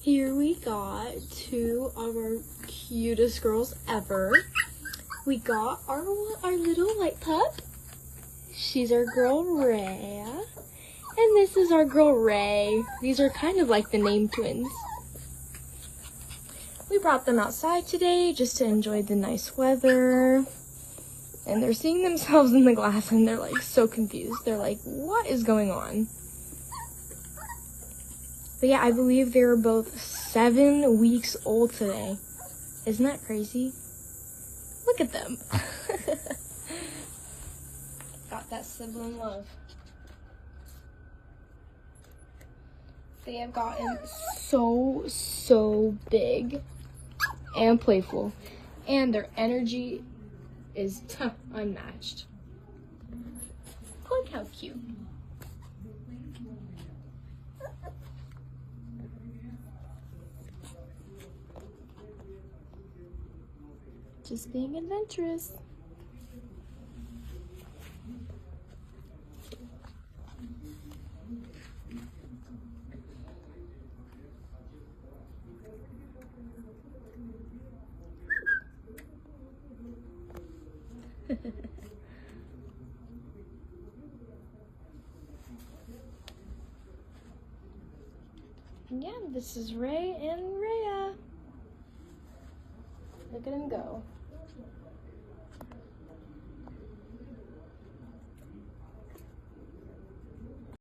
Here we got two of our cutest girls ever. We got our little white pup. She's our girl Rhea. And this is our girl Ray. These are kind of like the name twins. We brought them outside today just to enjoy the nice weather. And they're seeing themselves in the glass and they're like so confused. They're like, what is going on? But yeah, I believe they were both 7 weeks old today. Isn't that crazy? Look at them. Got that sibling love. They have gotten so big and playful. And their energy is unmatched. Look how cute. Just being adventurous. Yeah, this is Ray and Rhea. Look at him go.